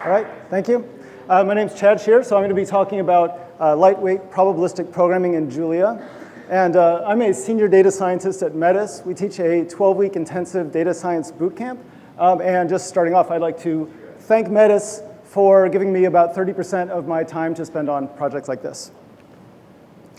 All right, thank you. My name's Chad Scherrer, so I'm going to be talking about lightweight probabilistic programming in Julia. And I'm a senior data scientist at Metis. We teach a 12-week intensive data science bootcamp. And just starting off, I'd like to thank Metis for giving me about 30% of my time to spend on projects like this.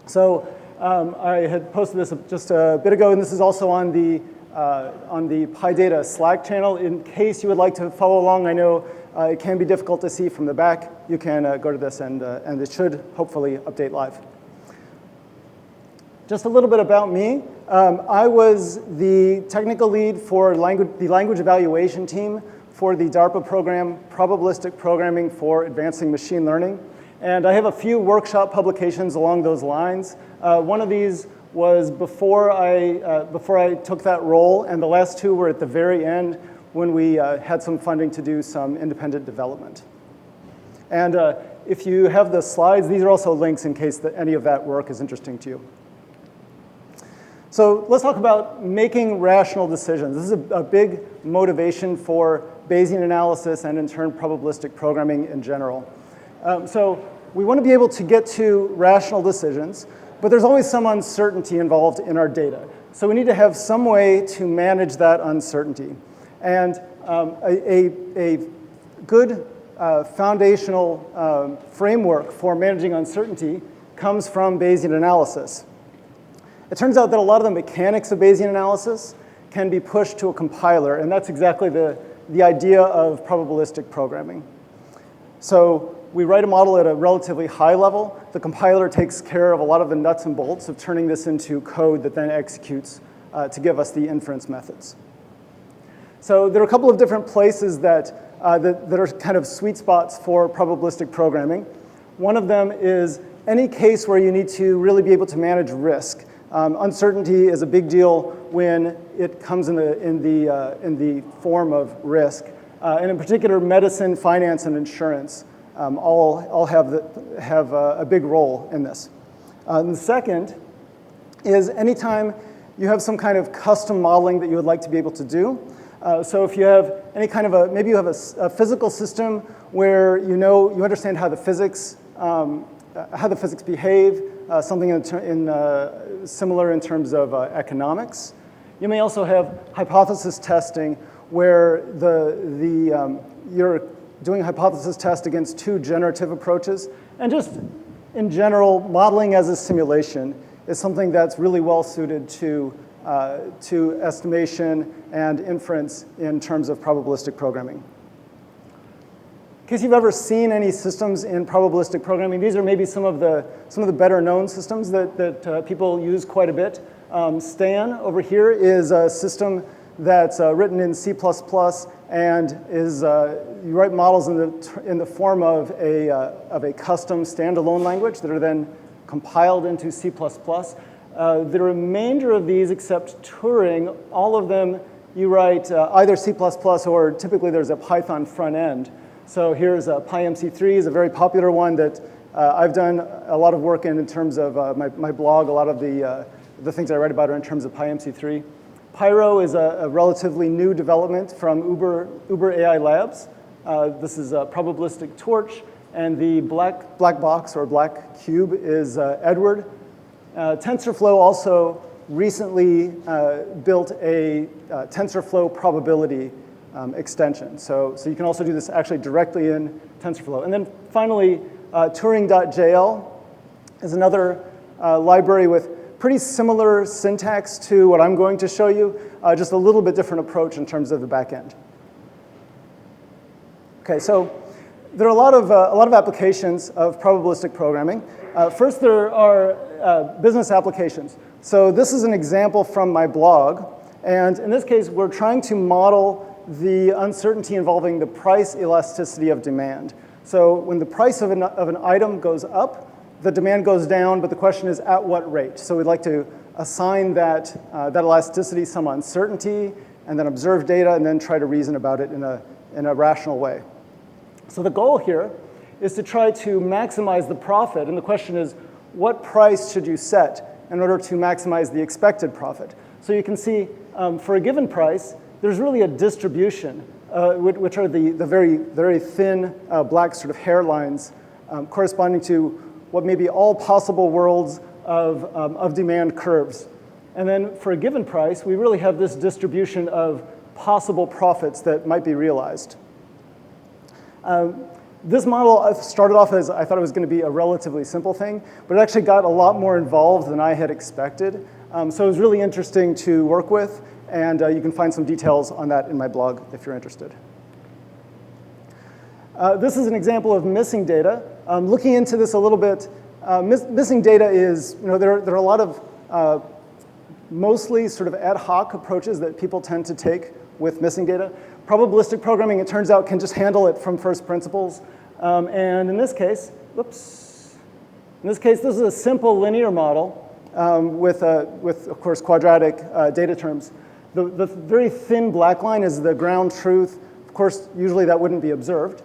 So I had posted this just a bit ago, and this is also on the PyData Slack channel. In case you would like to follow along, I know it can be difficult to see from the back. You can go to this, and it should hopefully update live. Just a little bit about me. I was the technical lead for the language evaluation team for the DARPA program, Probabilistic Programming for Advancing Machine Learning. And I have a few workshop publications along those lines. One of these was before I took that role, and the last two were at the very end when we had some funding to do some independent development. And if you have the slides, these are also links in case any of that work is interesting to you. So let's talk about making rational decisions. This is a big motivation for Bayesian analysis and in turn probabilistic programming in general. So we want to be able to get to rational decisions, but there's always some uncertainty involved in our data. So we need to have some way to manage that uncertainty. And a good foundational framework for managing uncertainty comes from Bayesian analysis. It turns out that a lot of the mechanics of Bayesian analysis can be pushed to a compiler, and that's exactly the idea of probabilistic programming. So we write a model at a relatively high level. The compiler takes care of a lot of the nuts and bolts of turning this into code that then executes to give us the inference methods. So there are a couple of different places that are kind of sweet spots for probabilistic programming. One of them is any case where you need to really be able to manage risk. Uncertainty is a big deal when it comes in the form of risk. And in particular, medicine, finance, and insurance all have a big role in this. And the second is anytime you have some kind of custom modeling that you would like to be able to do. So if you have any kind of maybe you have a physical system where you understand how the physics behave, something similar in terms of economics. You may also have hypothesis testing where you're doing a hypothesis test against two generative approaches. And just in general, modeling as a simulation is something that's really well suited to estimation and inference in terms of probabilistic programming. In case you've ever seen any systems in probabilistic programming, these are maybe some of the better known systems that people use quite a bit. Stan over here is a system that's written in C++ and you write models in the form of a custom standalone language that are then compiled into C++. The remainder of these, except Turing, all of them you write either C++ or typically there's a Python front end. So here's PyMC3 is a very popular one that I've done a lot of work in terms of my blog. A lot of the things I write about are in terms of PyMC3. Pyro is a relatively new development from Uber AI Labs. This is a probabilistic torch, and the black box or black cube is Edward. Tensorflow also recently built a Tensorflow Probability extension. So you can also do this actually directly in TensorFlow. And then finally, Turing.jl is another library with pretty similar syntax to what I'm going to show you, just a little bit different approach in terms of the back end. Okay, so there are a lot of applications of probabilistic programming. First, there are business applications. So this is an example from my blog. And in this case, we're trying to model the uncertainty involving the price elasticity of demand. So when the price of an item goes up, the demand goes down, but the question is at what rate? So we'd like to assign that elasticity some uncertainty, and then observe data, and then try to reason about it in a rational way. So the goal here is to try to maximize the profit, and the question is, what price should you set in order to maximize the expected profit? So you can see for a given price, there's really a distribution which are the very, very thin black sort of hairlines corresponding to what may be all possible worlds of demand curves. And then for a given price, we really have this distribution of possible profits that might be realized. This model started off as I thought it was going to be a relatively simple thing, but it actually got a lot more involved than I had expected. So it was really interesting to work with, and you can find some details on that in my blog if you're interested. This is an example of missing data. Looking into this a little bit, missing data is, there are a lot of mostly sort of ad hoc approaches that people tend to take with missing data. Probabilistic programming, it turns out, can just handle it from first principles. And in this case, this is a simple linear model with, of course, quadratic data terms. The very thin black line is the ground truth. Of course, usually that wouldn't be observed.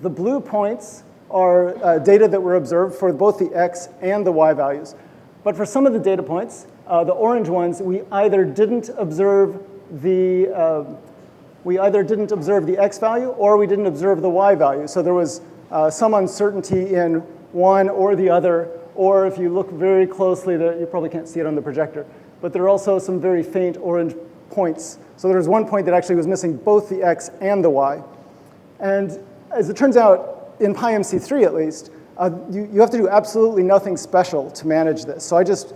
The blue points are data that were observed for both the x and the y values. But for some of the data points, the orange ones, we either didn't observe the x value or we didn't observe the y value. So there was some uncertainty in one or the other, or if you look very closely, you probably can't see it on the projector, but there are also some very faint orange points. So there's one point that actually was missing both the x and the y. And as it turns out, in PyMC3 at least, you have to do absolutely nothing special to manage this. So I just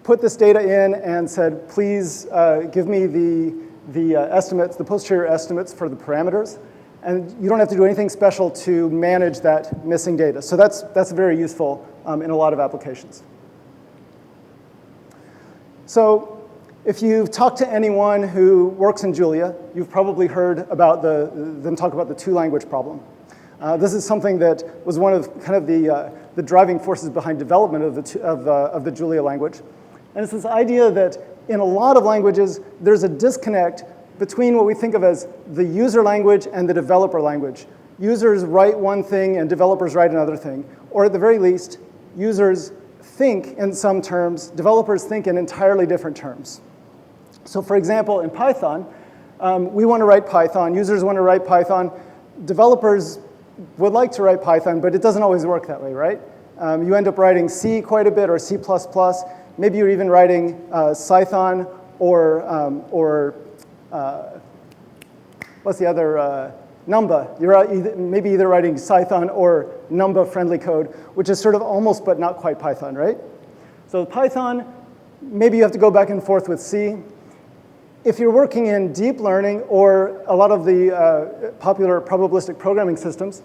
put this data in and said, please give me the estimates, the posterior estimates for the parameters. And you don't have to do anything special to manage that missing data. So that's very useful in a lot of applications. So if you've talked to anyone who works in Julia, you've probably heard about them talk about the two-language problem. This is something that was one of kind of the driving forces behind development of the Julia language. And it's this idea that in a lot of languages, there's a disconnect between what we think of as the user language and the developer language. Users write one thing and developers write another thing. Or at the very least, users think in some terms, developers think in entirely different terms. So for example, in Python, we want to write Python, users want to write Python, developers would like to write Python, but it doesn't always work that way, right? You end up writing C quite a bit, or C++. Maybe you're even writing Python or what's the other? Numba. You're maybe either writing Python or Numba-friendly code, which is sort of almost but not quite Python, right? So Python, maybe you have to go back and forth with C. If you're working in deep learning or a lot of the popular probabilistic programming systems,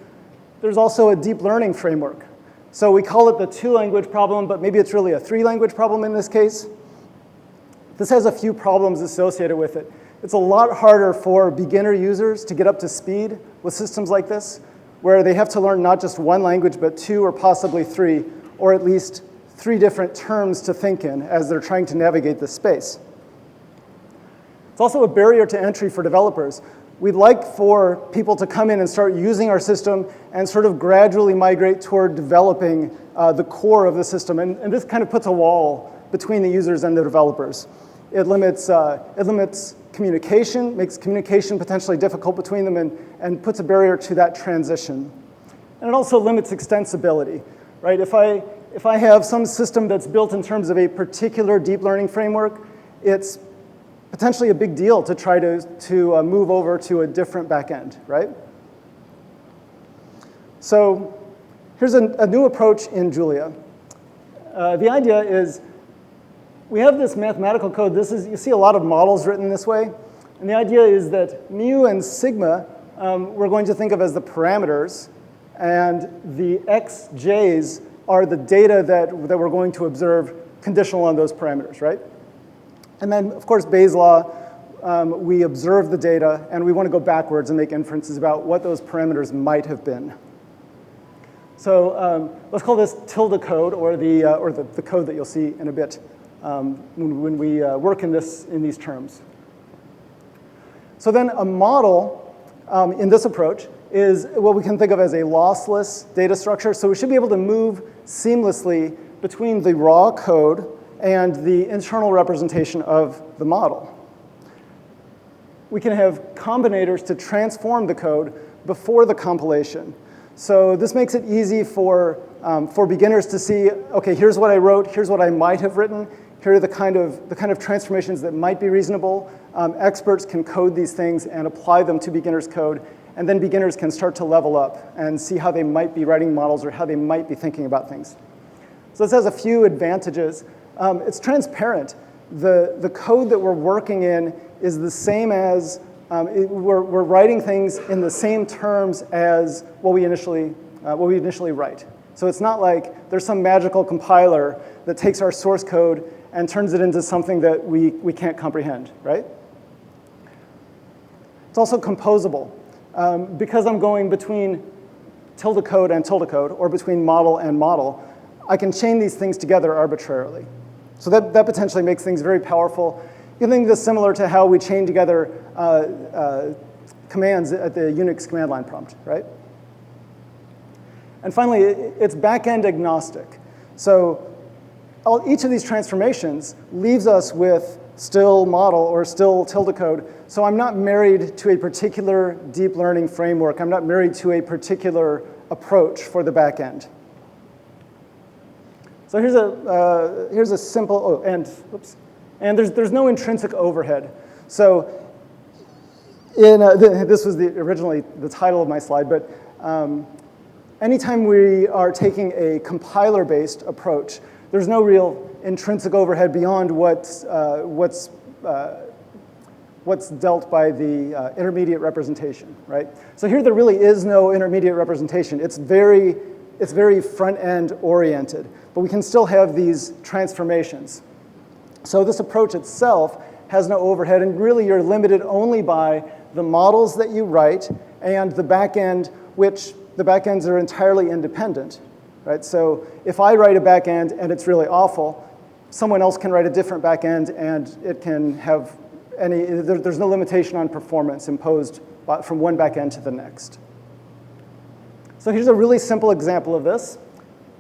there's also a deep learning framework. So we call it the two-language problem, but maybe it's really a three-language problem in this case. This has a few problems associated with it. It's a lot harder for beginner users to get up to speed with systems like this, where they have to learn not just one language, but two or possibly three, or at least three different terms to think in as they're trying to navigate this space. It's also a barrier to entry for developers. We'd like for people to come in and start using our system and sort of gradually migrate toward developing the core of the system. And this kind of puts a wall between the users and the developers. It limits communication, makes communication potentially difficult between them, and puts a barrier to that transition. And it also limits extensibility, right? If I have some system that's built in terms of a particular deep learning framework, it's potentially a big deal to try to move over to a different backend, right? So here's a new approach in Julia. The idea is we have this mathematical code. You see a lot of models written this way. And the idea is that mu and sigma we're going to think of as the parameters, and the xj's are the data that we're going to observe conditional on those parameters, right? And then, of course, Bayes' law, we observe the data, and we want to go backwards and make inferences about what those parameters might have been. So let's call this tilde code, or the code that you'll see in a bit when we work in these terms. So then a model in this approach is what we can think of as a lossless data structure. So we should be able to move seamlessly between the raw code and the internal representation of the model. we can have combinators to transform the code before the compilation. So this makes it easy for beginners to see, okay, here's what I wrote, here's what I might have written, here are the kind of transformations that might be reasonable. Experts can code these things and apply them to beginners' code, and then beginners can start to level up and see how they might be writing models or how they might be thinking about things. So this has a few advantages. It's transparent. The code that we're working in is the same as, we're writing things in the same terms as what we initially write. So it's not like there's some magical compiler that takes our source code and turns it into something that we can't comprehend, right? It's also composable. Because I'm going between tilde code and tilde code, or between model and model, I can chain these things together arbitrarily. So that potentially makes things very powerful. You can think of this similar to how we chain together commands at the Unix command line prompt, right? And finally, it's back-end agnostic. So each of these transformations leaves us with still model or still tilde code. So I'm not married to a particular deep learning framework. I'm not married to a particular approach for the back end. So here's a simple, and there's no intrinsic overhead. So this was originally the title of my slide, but anytime we are taking a compiler-based approach, there's no real intrinsic overhead beyond what's dealt by the intermediate representation, right? So here there really is no intermediate representation. It's very front-end oriented, but we can still have these transformations. So this approach itself has no overhead, and really you're limited only by the models that you write and the back end, which the back ends are entirely independent, right? So if I write a back end and it's really awful, someone else can write a different back end and it can have there's no limitation on performance imposed from one back end to the next. So here's a really simple example of this.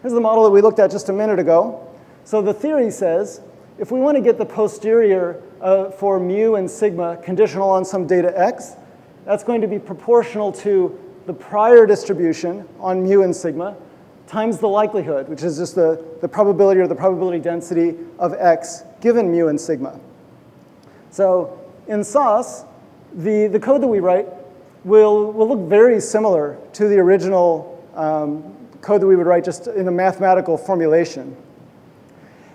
Here's the model that we looked at just a minute ago. So the theory says, if we want to get the posterior for mu and sigma conditional on some data x, that's going to be proportional to the prior distribution on mu and sigma times the likelihood, which is just the probability or the probability density of x given mu and sigma. So in Soss, the code that we write will look very similar to the original code that we would write just in a mathematical formulation.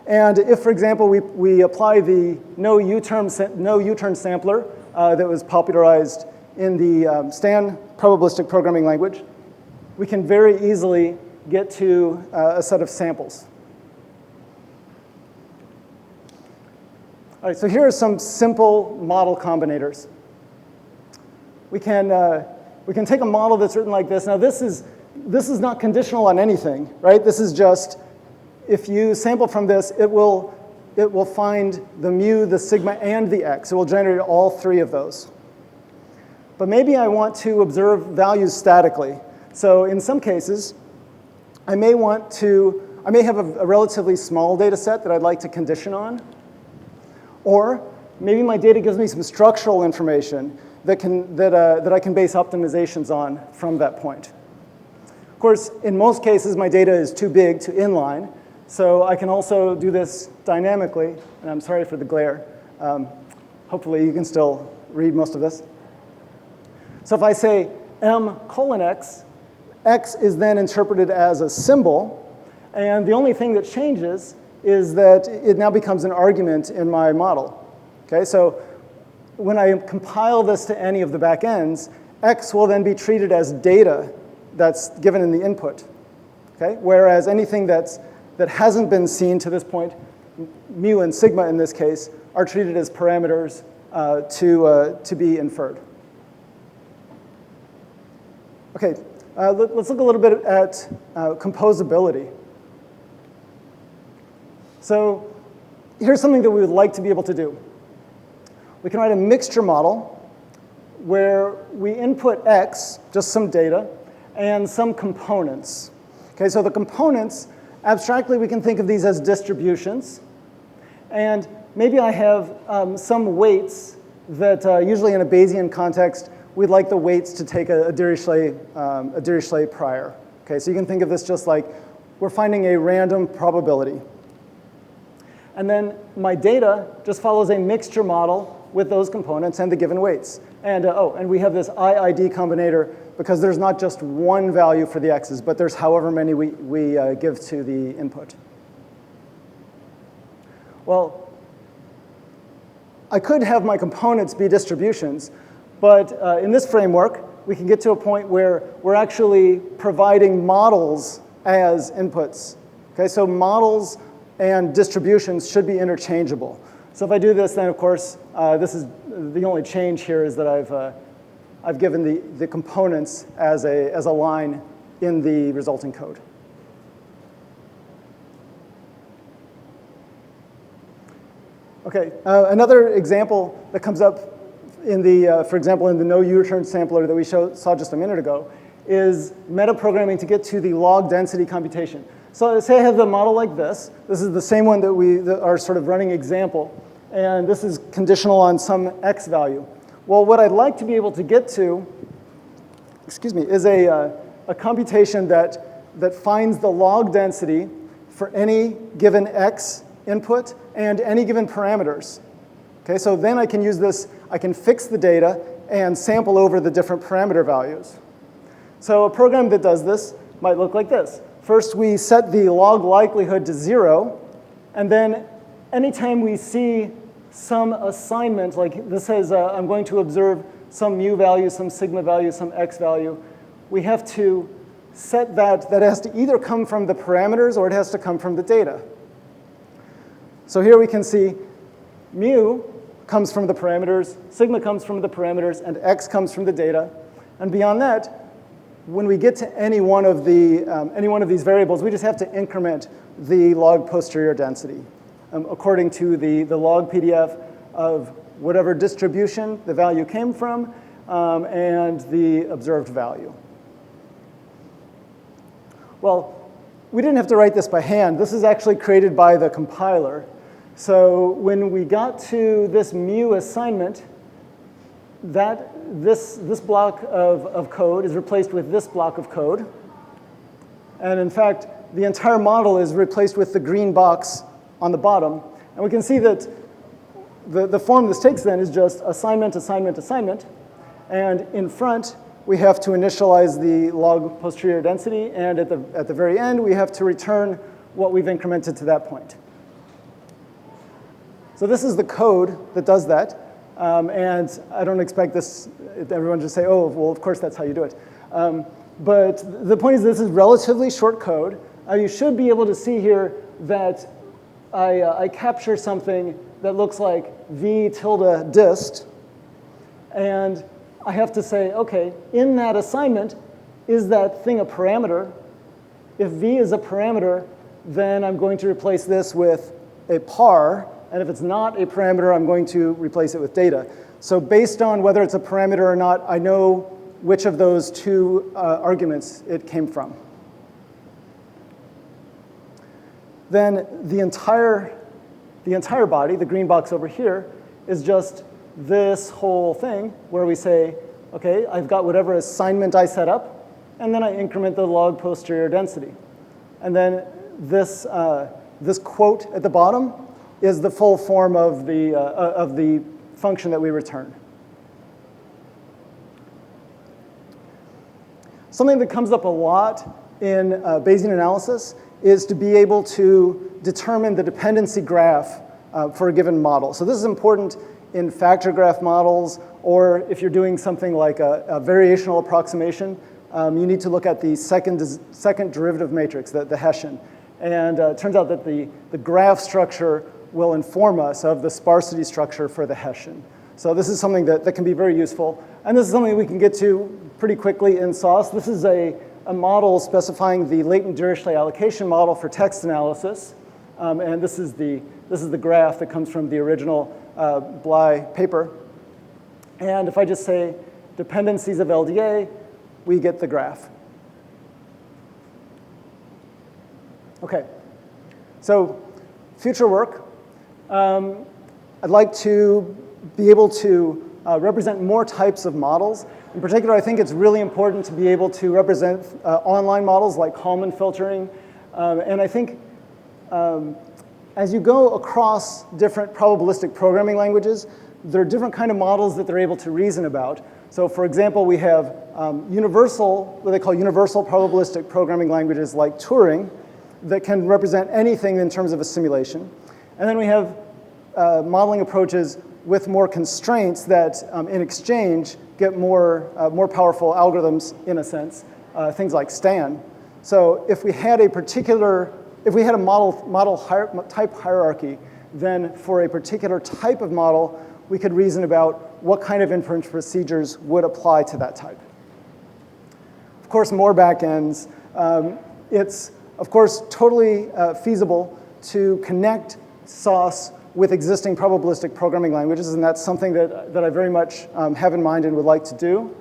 And if, for example, we apply the no U-turn sampler that was popularized in the Stan probabilistic programming language, we can very easily get to a set of samples. All right, so here are some simple model combinators. We can take a model that's written like this. Now this is not conditional on anything, right? This is just, if you sample from this, it will find the mu, the sigma, and the x. It will generate all three of those. But maybe I want to observe values statically. So in some cases, I may have a relatively small data set that I'd like to condition on. Or maybe my data gives me some structural information that I can base optimizations on from that point. Of course, in most cases, my data is too big to inline, so I can also do this dynamically, and I'm sorry for the glare. Hopefully, you can still read most of this. So if I say m:x, x is then interpreted as a symbol, and the only thing that changes is that it now becomes an argument in my model. Okay, so when I compile this to any of the backends, x will then be treated as data that's given in the input. Okay, whereas anything that hasn't been seen to this point, mu and sigma in this case, are treated as parameters to be inferred. Okay, let's look a little bit at composability. So here's something that we would like to be able to do. We can write a mixture model where we input x, just some data, and some components. Okay, so the components, abstractly, we can think of these as distributions. And maybe I have some weights that usually in a Bayesian context, we'd like the weights to take a Dirichlet prior. Okay, so you can think of this just like we're finding a random probability. And then my data just follows a mixture model with those components and the given weights. And and we have this IID combinator because there's not just one value for the x's, but there's however many we give to the input. Well, I could have my components be distributions, but in this framework, we can get to a point where we're actually providing models as inputs. Okay, so models and distributions should be interchangeable. So if I do this, then of course, this is the only change here is that I've given the components as a line in the resulting code. Okay, another example that comes up in the, for example, in the no U-return sampler that we saw just a minute ago, is metaprogramming to get to the log density computation. So say I have the model like this. This is the same one that our sort of running example. And this is conditional on some x value. Well, what I'd like to be able to get to, is a computation that finds the log density for any given x input and any given parameters. Okay, so then I can use this, I can fix the data and sample over the different parameter values. So a program that does this might look like this. First, we set the log likelihood to 0, and then anytime we see some assignment, like this says I'm going to observe some mu value, some sigma value, some x value, we have to set that has to either come from the parameters or it has to come from the data. So here we can see mu comes from the parameters, sigma comes from the parameters, and x comes from the data. And beyond that, when we get to any one of these variables, we just have to increment the log posterior density according to the log PDF of whatever distribution the value came from and the observed value. Well, we didn't have to write this by hand. This is actually created by the compiler. So when we got to this mu assignment, this block of code is replaced with this block of code. And in fact, the entire model is replaced with the green box on the bottom. And we can see that the form this takes then is just assignment, assignment, assignment. And in front, we have to initialize the log posterior density. And at the very end, we have to return what we've incremented to that point. So this is the code that does that. And I don't expect everyone to say, oh, well, of course, that's how you do it. But the point is this is relatively short code. You should be able to see here that I capture something that looks like v tilde dist. And I have to say, OK, in that assignment, is that thing a parameter? If v is a parameter, then I'm going to replace this with a par. And if it's not a parameter, I'm going to replace it with data. So based on whether it's a parameter or not, I know which of those two arguments it came from. Then the entire body, the green box over here, is just this whole thing where we say, OK, I've got whatever assignment I set up, and then I increment the log posterior density. And then this quote at the bottom is the full form of the function that we return. Something that comes up a lot in Bayesian analysis is to be able to determine the dependency graph for a given model. So this is important in factor graph models, or if you're doing something like a variational approximation, you need to look at the second derivative matrix, the Hessian. And it turns out that the graph structure will inform us of the sparsity structure for the Hessian. So this is something that can be very useful. And this is something we can get to pretty quickly in Soss. This is a model specifying the latent Dirichlet allocation model for text analysis. And this is the graph that comes from the original Bly paper. And if I just say dependencies of LDA, we get the graph. OK, so future work. I'd like to be able to represent more types of models. In particular, I think it's really important to be able to represent online models like Kalman filtering. And I think as you go across different probabilistic programming languages, there are different kind of models that they're able to reason about. So for example, we have what they call universal probabilistic programming languages like Turing that can represent anything in terms of a simulation. And then we have modeling approaches with more constraints that in exchange get more powerful algorithms in a sense, things like STAN. So if we had a model type hierarchy, then for a particular type of model, we could reason about what kind of inference procedures would apply to that type. Of course, more backends. It's, of course, totally feasible to connect Soss with existing probabilistic programming languages, and that's something that I very much have in mind and would like to do.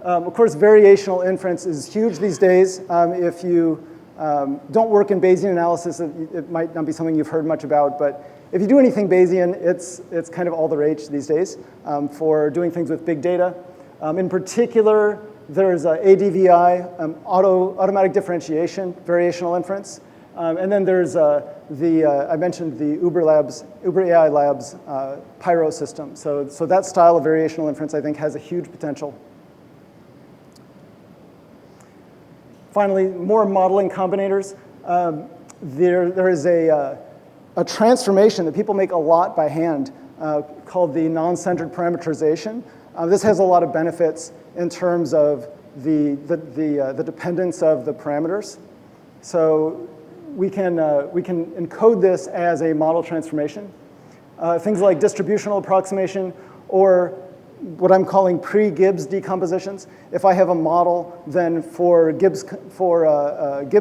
Of course, variational inference is huge these days. If you don't work in Bayesian analysis, it might not be something you've heard much about, but if you do anything Bayesian, it's kind of all the rage these days for doing things with big data. In particular, there's ADVI, automatic differentiation, variational inference. And then there's I mentioned the Uber AI Labs Pyro system. So that style of variational inference, I think, has a huge potential. Finally, more modeling combinators. There is a transformation that people make a lot by hand called the non-centered parameterization. This has a lot of benefits in terms of the dependence of the parameters. So we can encode this as a model transformation. Things like distributional approximation or what I'm calling pre-Gibbs decompositions. If I have a model, then for Gibbs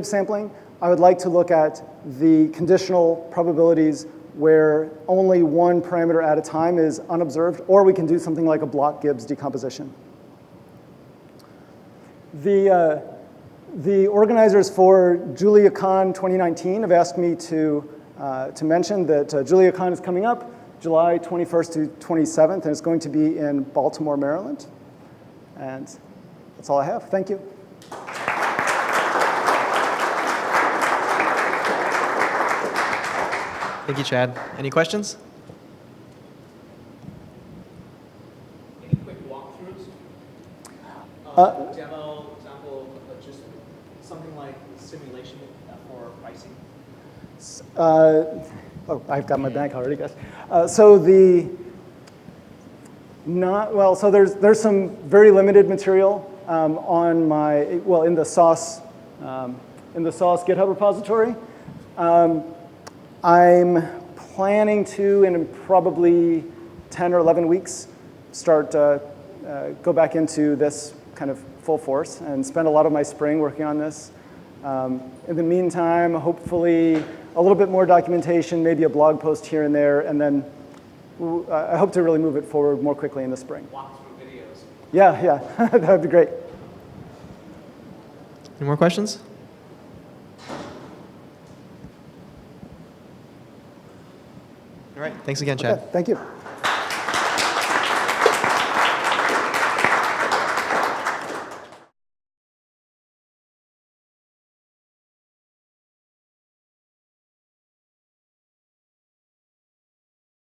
sampling, I would like to look at the conditional probabilities where only one parameter at a time is unobserved, or we can do something like a block Gibbs decomposition. The organizers for JuliaCon 2019 have asked me to mention that JuliaCon is coming up July 21st to 27th, and it's going to be in Baltimore, Maryland. And that's all I have. Thank you. Thank you, Chad. Any questions? Any quick walkthroughs? Demo, example, just something like simulation for pricing? Oh, I've got my bank already, guys. So there's some very limited material on my, in the Soss GitHub repository. I'm planning to, in probably 10 or 11 weeks, go back into this kind of full force and spend a lot of my spring working on this. In the meantime, hopefully a little bit more documentation, maybe a blog post here and there, and then I hope to really move it forward more quickly in the spring. Walkthrough videos. Yeah, that would be great. Any more questions? All right, thanks again, Chad. Okay, thank you.